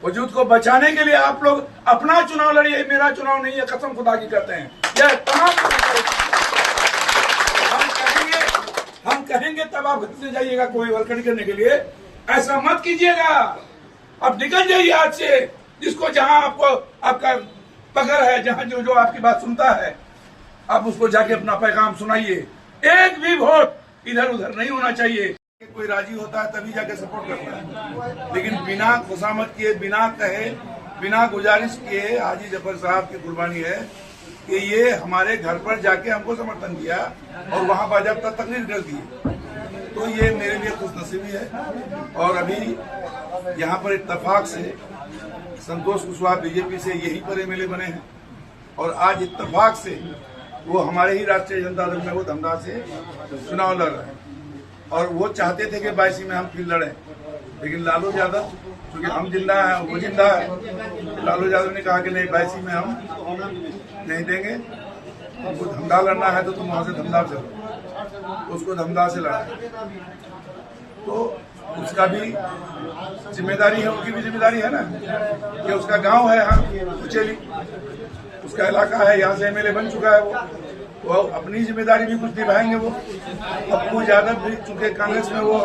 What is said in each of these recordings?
वजूद को बचाने के लिए आप लोग अपना चुनाव लड़िए, मेरा चुनाव नहीं है, कसम खुदा की करते हैं। यह तमाम हम कहेंगे तब आप घर से जाइएगा कोई वर्कड़ी करने के लिए। ऐसा मत कीजिएगा, अब निकल जाइए आज से। जिसको जहां आपको आपका पकड़ है, जहां जो आपकी बात सुनता है, आप उसको जाके अपना पैगाम सुनाइए। एक भी वोट इधर उधर नहीं होना चाहिए। कोई राजी होता है तभी जाके सपोर्ट करता है, लेकिन बिना खुशामद किए, बिना कहे, बिना गुजारिश किए हाजी जफर साहब की कुर्बानी है कि ये हमारे घर पर जाके हमको समर्थन दिया और वहां बाजाबता तकरीर कर दी। तो ये मेरे लिए खुशनसीबी है। और अभी यहाँ पर इत्तेफाक से संतोष कुशवाहा बीजेपी से यहीं पर एमएलए बने हैं और आज इत्तेफाक से वो हमारे ही राष्ट्रीय जनता दल में वो धमदा से चुनाव लड़ रहे हैं। और वो चाहते थे कि 22 में हम फिर लड़े, लेकिन लालू यादव, क्योंकि हम जिंदा हैं, वो जिंदा है, लालू यादव ने कहा कि नहीं 22 में हम नहीं देंगे, तुमको धमदा लड़ना है तो तुम वहां से धमदा चलो। उसको धमदा से लड़ा, तो उसका भी जिम्मेदारी है, उनकी भी जिम्मेदारी है ना कि उसका गांव है यहाँ कुचेली, उसका इलाका है, यहाँ से एमएलए बन चुका है वो अपनी जिम्मेदारी भी कुछ निभाएंगे। वो पप्पू यादव भी चूंकि कांग्रेस में वो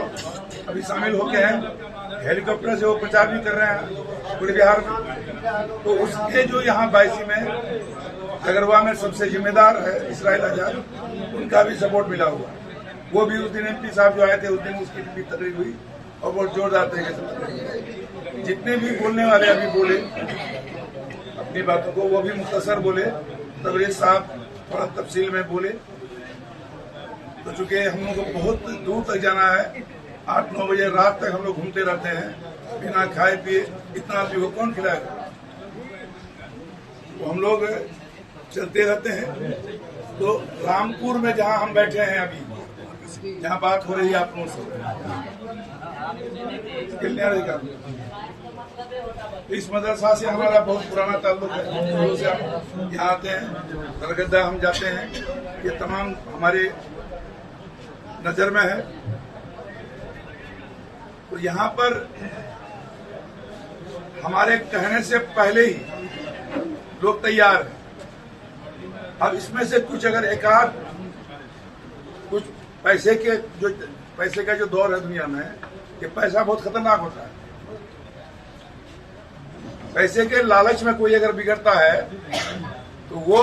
अभी शामिल होके हैं, हेलीकॉप्टर से वो प्रचार भी कर रहे हैं पूरे बिहार में। तो उसके जो यहाँ 22 में अगरवा में सबसे जिम्मेदार है इसराइल आजाद, उनका भी सपोर्ट मिला हुआ। वो भी उस दिन एमपी साहब जो आए थे, उस दिन उसकी भी तकरीर हुई और वो जोरदार तरीके से जितने भी बोलने वाले अभी बोले अपनी बातों को, वो भी मुख्तसर बोले। तबरेज साहब थोड़ा तफसील में बोले। तो चूंकि हम लोग को बहुत दूर तक जाना है, 8-9 बजे रात तक हम लोग घूमते रहते हैं बिना खाए पिए, इतना आदमी को कौन खिलाएगा? तो हम लोग चलते रहते हैं। तो रामपुर में जहां हम बैठे हैं अभी, जहां बात हो रही है आप लोगों से, इस मदरसा से हमारा बहुत पुराना ताल्लुक है। शुरू से हम यहाँ आते हैं, कलकत्ता हम जाते हैं, ये तमाम हमारे नजर में है। तो यहाँ पर हमारे कहने से पहले ही लोग तैयार हैं। अब इसमें से कुछ अगर एकाध कुछ पैसे का जो दौर है दुनिया में, ये पैसा बहुत खतरनाक होता है। पैसे के लालच में कोई अगर बिगड़ता है तो वो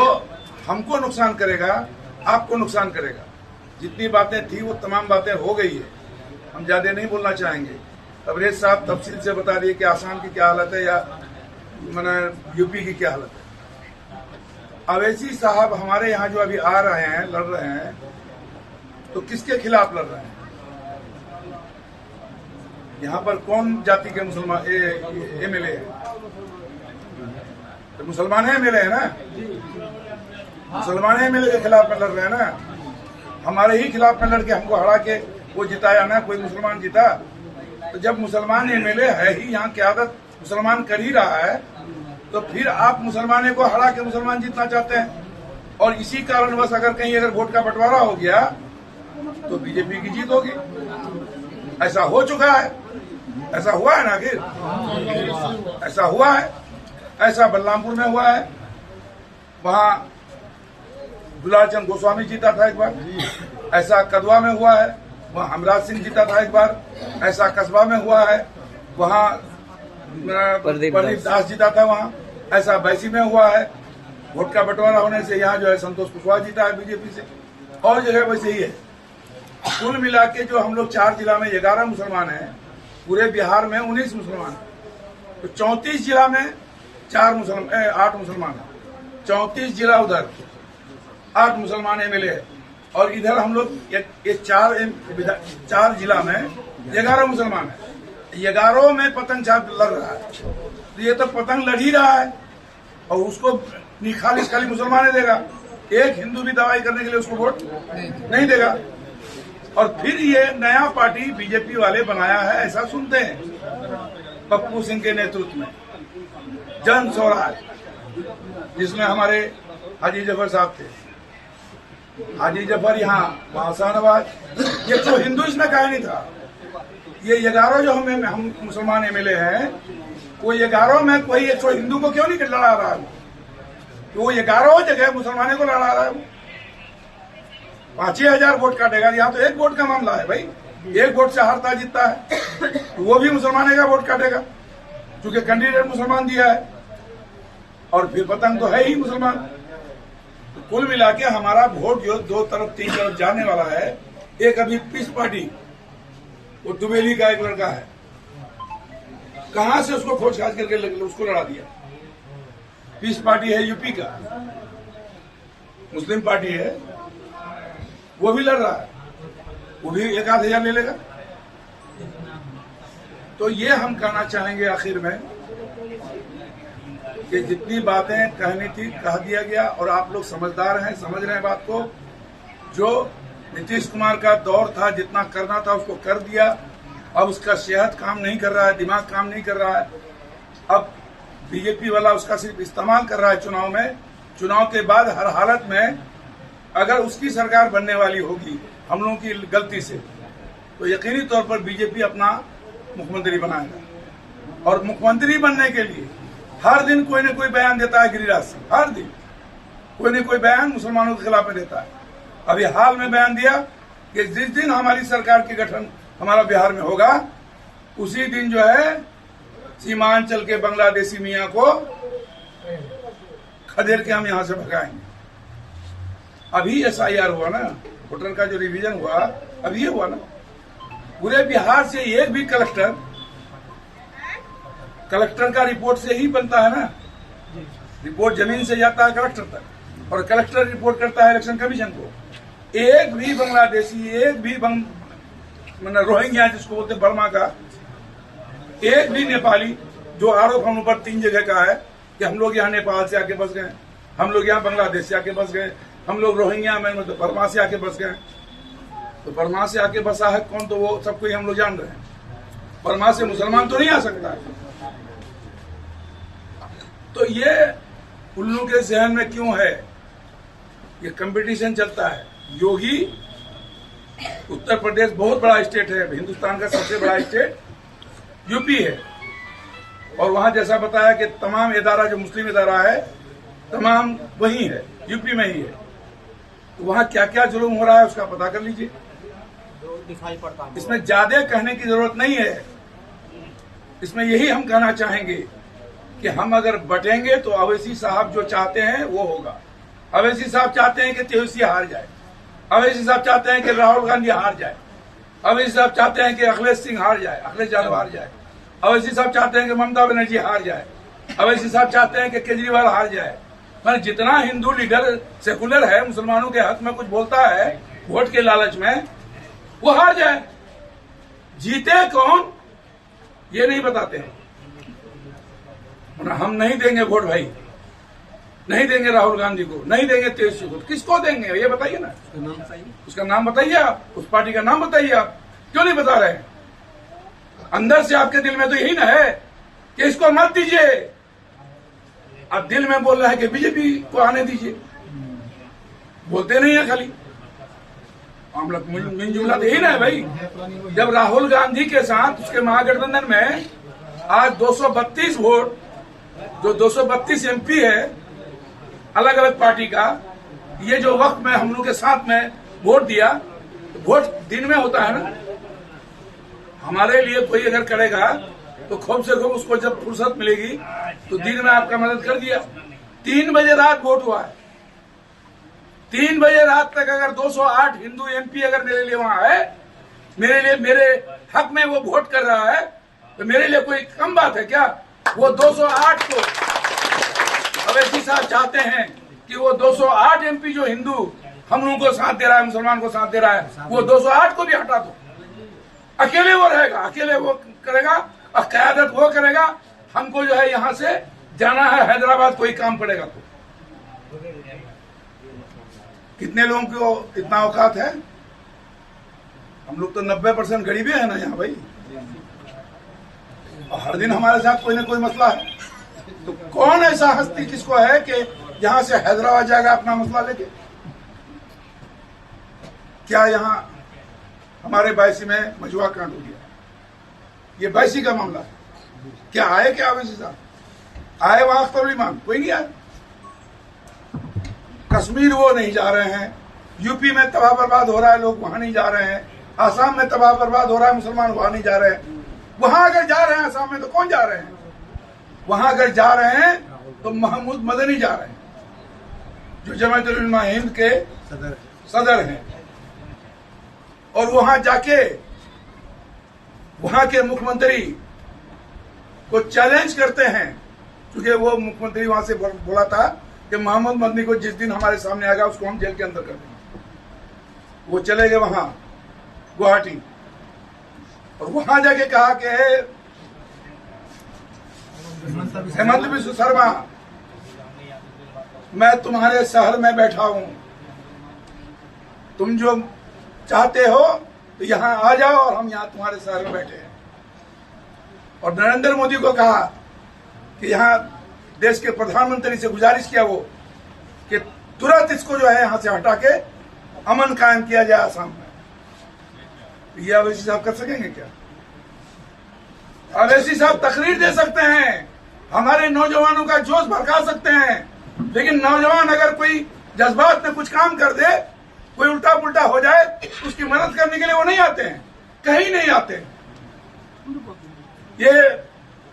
हमको नुकसान करेगा, आपको नुकसान करेगा। जितनी बातें थी वो तमाम बातें हो गई है, हम ज्यादा नहीं बोलना चाहेंगे। तबरेज साहब तफसील से बता दिए कि आसाम की क्या हालत है या मैंने यूपी की क्या हालत है। अवैसी साहब हमारे यहाँ जो अभी आ रहे हैं, लड़ रहे हैं, तो किसके खिलाफ लड़ रहे हैं? यहाँ पर कौन जाति के मुसलमान एमएलए है? तो मुसलमान एमएलए है ना, मुसलमान एमएलए के खिलाफ में लड़ रहे हैं ना। हमारे ही खिलाफ में लड़के हमको हरा के वो जिताया ना, कोई मुसलमान जीता। तो जब मुसलमान एमएलए है ही, यहाँ की आदत मुसलमान कर ही रहा है, तो फिर आप मुसलमाने को हरा के मुसलमान जीतना चाहते हैं। और इसी कारणवश अगर वोट का बंटवारा हो गया तो बीजेपी की जीत होगी। ऐसा हो चुका है, ऐसा हुआ है ना, आखिर ऐसा हुआ है। ऐसा बलरामपुर में हुआ है, वहां दुलार चंद गोस्वामी जीता था एक बार। ऐसा कदवा में हुआ है, वहां हमराज सिंह जीता था एक बार। ऐसा कस्बा में हुआ है, वहां प्रदीप दास जीता था वहां। ऐसा बैसी में हुआ है, वोट का बंटवारा होने से यहाँ जो है संतोष कुशवाहा जीता है बीजेपी से। और जगह वैसे ही है। कुल मिला के जो हम लोग 4 जिला में 11 मुसलमान हैं, पूरे बिहार में 19 मुसलमान हैं। तो 34 जिला में 8 मुसलमान है। 34 जिला उधर 8 मुसलमान एमएलए है, और इधर हम लोग ये 4 जिला में 11 मुसलमान है। 11 में पतंग छाप लड़ रहा है, तो ये तो पतंग लड़ ही रहा है, और उसको खाली मुसलमान ही देगा। एक हिंदू भी दवाई करने के लिए उसको वोट नहीं देगा। और फिर ये नया पार्टी बीजेपी वाले बनाया है, ऐसा सुनते हैं, पप्पू सिंह के नेतृत्व में जन स्वराज, जिसमें हमारे हाजी जफर साहब थे। हाजी जफर यहाँ, वहां शाहनवाज, ये तो हिंदू इसमें कहा नहीं था। ये 11 जो हम मुसलमान एमएलए हैं, वो 11 में कोई 100 हिंदू को क्यों नहीं लड़ा रहा है? वो 11 जगह मुसलमानों को लड़ा रहा है। वो 5,000 वोट काटेगा। यहाँ तो 1 वोट का मामला है भाई, 1 वोट से हारता जीतता है, तो वो भी मुसलमानों का वोट काटेगा क्योंकि कैंडिडेट मुसलमान दिया है और फिर पतंग तो है ही मुसलमान। तो कुल मिला के हमारा वोट जो 2 तरफ 3 तरफ जाने वाला है। एक अभी पीस पार्टी, वो दुबेली का एक लड़का है, कहां से उसको खोज खाज करके उसको लड़ा दिया। पीस पार्टी है यूपी का, मुस्लिम पार्टी है, वो भी लड़ रहा है, वो भी 1,000 ले लेगा। तो ये हम कहना चाहेंगे आखिर में कि जितनी बातें कहनी थी कह दिया गया और आप लोग समझदार हैं, समझ रहे हैं बात को। जो नीतीश कुमार का दौर था, जितना करना था उसको कर दिया। अब उसका सेहत काम नहीं कर रहा है, दिमाग काम नहीं कर रहा है। अब बीजेपी वाला उसका सिर्फ इस्तेमाल कर रहा है चुनाव में। चुनाव के बाद हर हालत में अगर उसकी सरकार बनने वाली होगी हम लोगों की गलती से, तो यकीनी तौर पर बीजेपी अपना मुख्यमंत्री बनाएगा। और मुख्यमंत्री बनने के लिए हर दिन कोई न कोई बयान देता है गिरिराज सिंह, हर दिन कोई न कोई बयान मुसलमानों के खिलाफ में देता है। अभी हाल में बयान दिया कि जिस दिन हमारी सरकार की गठन हमारा बिहार में होगा, उसी दिन जो है सीमांचल के बांग्लादेशी मियाँ को खदेड़ के हम यहां से भगाएंगे। अभी SIR हुआ ना, वोटर का जो रिवीजन हुआ, अभी ये हुआ ना। पूरे बिहार से एक भी कलेक्टर का रिपोर्ट से ही बनता है ना। रिपोर्ट जमीन से जाता है कलेक्टर तक और कलेक्टर रिपोर्ट करता है इलेक्शन कमीशन को। एक भी बांग्लादेशी, एक भी मतलब रोहिंग्या जिसको बोलते बर्मा का, एक भी नेपाली, जो आरोप हम ऊपर 3 जगह का है कि हम लोग यहाँ नेपाल से आके बस गए, हम लोग यहाँ बांग्लादेश से आके बस गए, हम लोग रोहिंग्या में मतलब बर्मा से आके बस गए। तो बर्मा से आके बसा है कौन, तो वो सब कोई हम लोग जान रहे हैं। बर्मा से मुसलमान तो नहीं आ सकता है। तो ये उल्लू के जहन में क्यों है? ये कंपटीशन चलता है। योगी, उत्तर प्रदेश बहुत बड़ा स्टेट है, हिंदुस्तान का सबसे बड़ा स्टेट यूपी है, और वहां जैसा बताया कि तमाम इदारा जो मुस्लिम इदारा है तमाम वही है, यूपी में ही है। तो वहां क्या क्या जुल्म हो रहा है उसका पता कर लीजिए। दिखाई पड़ता है। इसमें ज्यादा कहने की जरूरत नहीं है। इसमें यही हम कहना चाहेंगे कि हम अगर बटेंगे तो अवैसी साहब जो चाहते हैं वो होगा। अवैसी साहब चाहते हैं कि तेजस्वी हार जाए, अवैसी साहब चाहते हैं कि राहुल गांधी हार जाए, अवैसी साहब चाहते हैं कि अखिलेश सिंह हार जाए, अखिलेश यादव हार जाए, अवैसी साहब चाहते हैं कि ममता बनर्जी हार जाए, अवैसी साहब चाहते हैं कि केजरीवाल हार जाए। मैंने जितना हिंदू लीडर सेकुलर है, मुसलमानों के हक में कुछ बोलता है वोट के लालच में, वो हार जाए। जीते कौन ये नहीं बताते हैं। हम नहीं देंगे वोट भाई, नहीं देंगे राहुल गांधी को, नहीं देंगे तेजस्वी को। किसको देंगे ये बताइए ना, उसका नाम बताइए आप, उस पार्टी का नाम बताइए आप। क्यों नहीं बता रहे? अंदर से आपके दिल में तो यही ना है कि इसको मत दीजिए। अब दिल में बोल रहा है कि बीजेपी को आने दीजिए, बोलते नहीं है खाली। हम लोग मिलजुला तो यही ना है भाई। जब राहुल गांधी के साथ उसके महागठबंधन में आज 232 वोट, जो 232 MP है अलग अलग पार्टी का, ये जो वक्त में हम लोग के साथ में वोट दिया, तो वोट दिन में होता है ना। हमारे लिए कोई अगर करेगा तो खूब से खूब उसको जब फुर्सत मिलेगी तो दिन में आपका मदद कर दिया। 3 बजे रात वोट हुआ है। 3 बजे रात तक अगर 208 हिंदू MP अगर मेरे लिए वहां है, मेरे लिए मेरे हक में वो वोट कर रहा है, तो मेरे लिए कोई कम बात है क्या? वो 208 को अवैसी साहब चाहते हैं कि वो 208 MP जो हिंदू हम लोगों को साथ दे रहा है, मुसलमान को साथ दे रहा है, वो 208 को भी हटा दो। अकेले वो रहेगा, अकेले वो करेगा और क़यादत वो करेगा। हमको जो है यहां से जाना है हैदराबाद, कोई काम पड़ेगा तो। कितने लोगों को इतना औकात है? हम लोग तो 90% गरीबी है ना यहाँ भाई, और हर दिन हमारे साथ कोई ना कोई मसला है। तो कौन ऐसा हस्ती किसको है कि यहां से हैदराबाद जाएगा अपना मसला लेके? क्या यहाँ हमारे बायसी में मजुआ कांड हो गया? ये बायसी का मामला है। क्या आए क्या ओवैसी साहब? आए वहां अख्तर उल इमान? कोई नहीं आया। कश्मीर वो नहीं जा रहे हैं, यूपी में तबाह बर्बाद हो रहा है, लोग वहां नहीं जा रहे हैं, आसाम में तबाह बर्बाद हो रहा है, मुसलमान वहां नहीं जा रहे हैं। वहां अगर जा रहे हैं आसाम में तो कौन जा रहे हैं? वहां अगर जा रहे हैं तो महमूद मदनी जा रहे हैं, जो जमात उलमा हिंद के सदर हैं, और वहां जाके वहां के मुख्यमंत्री को चैलेंज करते हैं, क्योंकि वो मुख्यमंत्री वहां से बोला था कि मोहम्मद मदनी को जिस दिन हमारे सामने आएगा उसको हम जेल के अंदर कर देंगे। वो चले गए वहां गुवाहाटी, और वहां जाके कहा कि हेमंत बिस्व शर्मा, मैं तुम्हारे शहर में बैठा हूं, तुम जो चाहते हो तो यहां आ जाओ और हम यहां तुम्हारे शहर में बैठे हैं। और नरेंद्र मोदी को कहा कि यहां देश के प्रधानमंत्री से गुजारिश किया वो कि तुरंत इसको जो है यहां से हटा के अमन कायम किया जाए आसाम में। ये अवैसी साहब कर सकेंगे क्या? अवैसी साहब तकरीर दे सकते हैं, हमारे नौजवानों का जोश भड़का सकते हैं, लेकिन नौजवान अगर कोई जज्बात में कुछ काम कर दे, कोई उल्टा पुल्टा हो जाए, उसकी मदद करने के लिए वो नहीं आते हैं, कहीं नहीं आते हैं। ये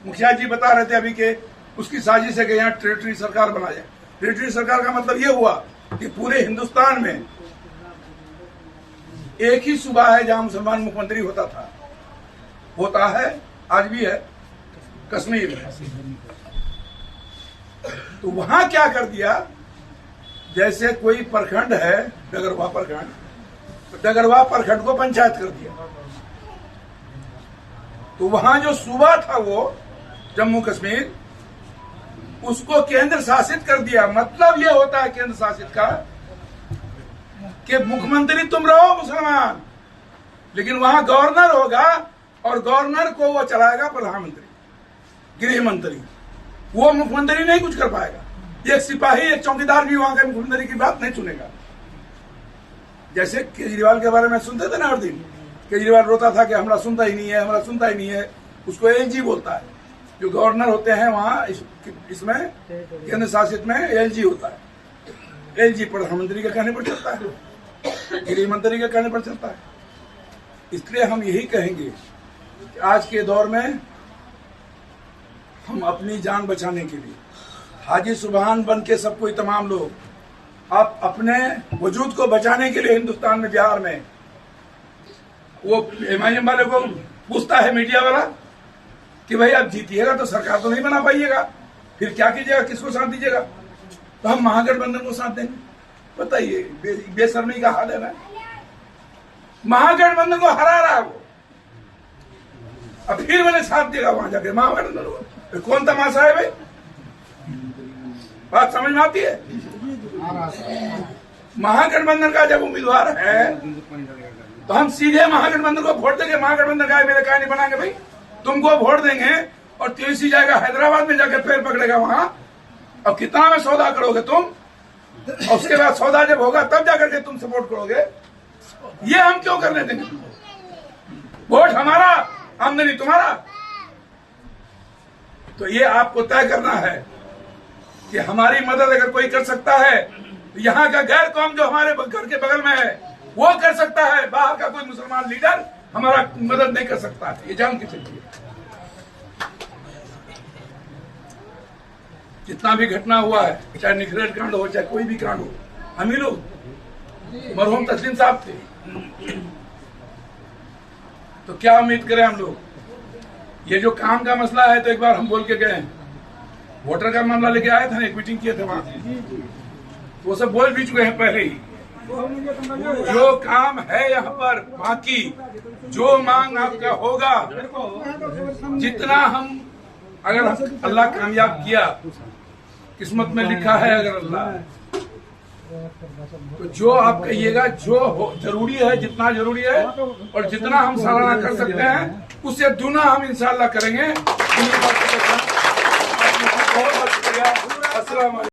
मुखिया जी बता रहे थे अभी के उसकी साजिश है कि यहाँ टेरिटरी सरकार बना जाए। टेरिटरी सरकार का मतलब ये हुआ कि पूरे हिंदुस्तान में एक ही सूबा है जहां मुसलमान मुख्यमंत्री होता है, आज भी है, कश्मीर में। तो वहां क्या कर दिया, जैसे कोई प्रखंड है डगरवा प्रखंड, तो डगरवा प्रखंड को पंचायत कर दिया। तो वहां जो सूबा था वो जम्मू कश्मीर, उसको केंद्र शासित कर दिया। मतलब ये होता है केंद्र शासित का कि मुख्यमंत्री तुम रहो मुसलमान, लेकिन वहां गवर्नर होगा और गवर्नर को वो चलाएगा प्रधानमंत्री, गृह मंत्री। वो मुख्यमंत्री नहीं कुछ कर पाएगा। एक सिपाही, एक चौकीदार भी वहां के मुख्यमंत्री की बात नहीं सुनेगा। जैसे केजरीवाल के बारे में सुनते थे ना हर दिन, केजरीवाल रोता था कि हमारा सुनता ही नहीं है, हमारा सुनता ही नहीं है। उसको एलजी बोलता है, जो गवर्नर होते हैं वहां इसमें केंद्र शासित में एलजी होता है। एलजी प्रधानमंत्री के कहने पर चलता है, गृह मंत्री के कहने पर चलता है। इसलिए हम यही कहेंगे कि आज के दौर में हम अपनी जान बचाने के लिए हाजी सुबहान बन के सब कोई तमाम लोग आप अपने वजूद को बचाने के लिए हिंदुस्तान में, बिहार में, वो एमआईएम वाले को पूछता है मीडिया वाला कि भाई आप जीतिएगा तो सरकार तो नहीं बना पाइएगा, फिर क्या कीजिएगा, किसको साथ दीजिएगा? तो हम महागठबंधन को साथ देंगे। बताइए, बेशर्मी का हाल है ना। महागठबंधन को हरा रहा है वो, अब फिर मैंने साथ देगा वहां जाके महागठबंधन को। कौन तमाशा है भाई? बात समझ में आती है? महागठबंधन का जब उम्मीदवार है तो हम सीधे महागठबंधन को वोट देंगे। महागठबंधन का मेरे क्या नहीं बनाएंगे भाई, तुमको वोट देंगे और तेजी जाएगा हैदराबाद में जाके पैर पकड़ेगा वहां। अब कितना में सौदा करोगे तुम, और उसके बाद सौदा जब होगा तब जाकर के तुम सपोर्ट करोगे। ये हम क्यों करने देंगे? वोट हमारा, आमदनी तुम्हारा। तो ये आपको तय करना है कि हमारी मदद अगर कोई कर सकता है तो यहाँ का गैर कौम जो हमारे घर के बगल में है वो कर सकता है। बाहर का कोई मुसलमान लीडर हमारा मदद नहीं कर सकता है, ये जान के चलिए। जितना भी घटना हुआ है, चाहे निखरेट कांड हो चाहे कोई भी कांड हो, हम ही लोग, मरहूम तस्लीम साहब थे, तो क्या उम्मीद करें हम लोग? ये जो काम का मसला है तो एक बार हम बोल के गए, वोटर का मामला लेके आए थे ना, एक मीटिंग किए थे वहां, वो सब बोल भी चुके हैं पहले ही। जो काम है यहाँ पर, बाकी जो मांग आपका होगा, जितना हम, अगर अल्लाह कामयाब किया, किस्मत में लिखा है अगर अल्लाह, तो जो आप कहिएगा जो जरूरी है, जितना जरूरी है और जितना हम सालाना कर सकते हैं उससे दूना हम इंशाअल्लाह करेंगे। बहुत बहुत शुक्रिया। अस्सलाम वालेकुम।